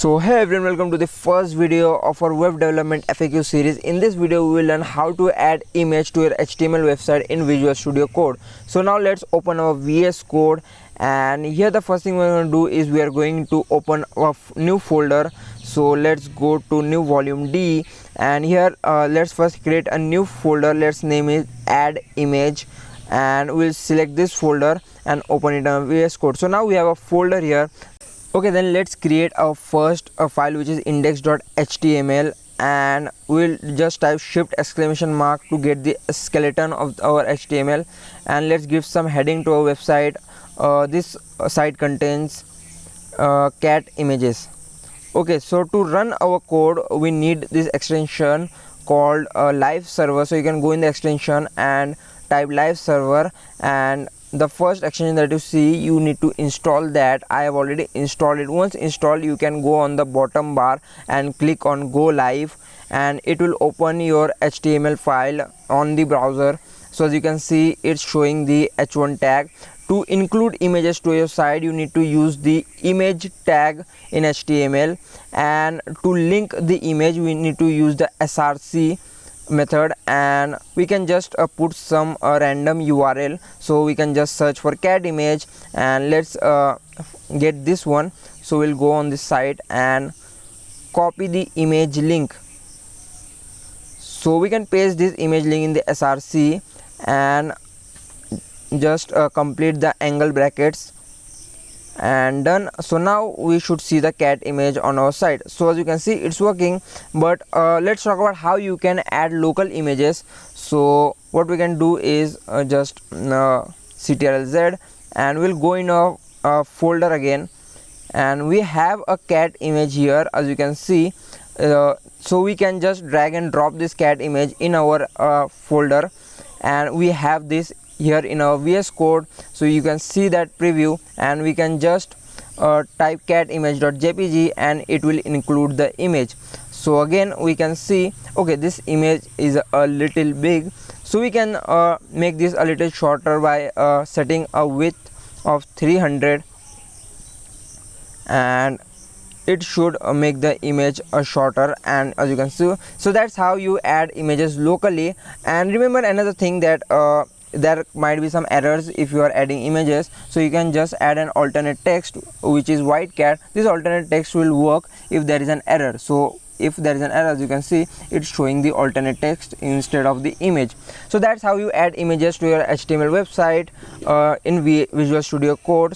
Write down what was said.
So hey everyone, welcome to the first video of our web development FAQ series. In this video we will learn how to add image to your HTML website in Visual Studio Code. So now let's open our VS Code, and here the first thing we're going to do is we are going to open a new folder. So let's go to new volume D, and here let's first create a new folder. Let's name it add image, and we'll select this folder and open it on VS Code. So now we have a folder here. Okay, then let's create our first file, which is index.html, and we'll just type shift exclamation mark to get the skeleton of our HTML, and let's give some heading to our website. This site contains cat images. Okay, so to run our code we need this extension called live server. So you can go in the extension and type live server, and the first extension that you see, you need to install that. I have already installed it. Once installed, you can go on the bottom bar and click on go live, and it will open your HTML file on the browser. So as you can see, it's showing the h1 tag. To include images to your site, you need to use the image tag in HTML, and to link the image we need to use the src method, and we can just put some random URL. So we can just search for cat image, and let's get this one. So we'll go on this site and copy the image link. So we can paste this image link in the src and just complete the angle brackets, and done. So now we should see the cat image on our site. So as you can see, it's working. But let's talk about how you can add local images. So what we can do is just ctrl-z, and we'll go in a folder again, and we have a cat image here, as you can see. So we can just drag and drop this cat image in our folder, and we have this here in our VS Code. So you can see that preview, and we can just type cat image.jpg, and it will include the image. So again we can see, okay, this image is a little big, so we can make this a little shorter by setting a width of 300, and it should make the image shorter. And as you can see, so that's how you add images locally. And remember another thing, that there might be some errors if you are adding images. So you can just add an alternate text, which is white cat. This alternate text will work if there is an error. So if there is an error, as you can see, it's showing the alternate text instead of the image. So that's how you add images to your HTML website in Visual Studio Code.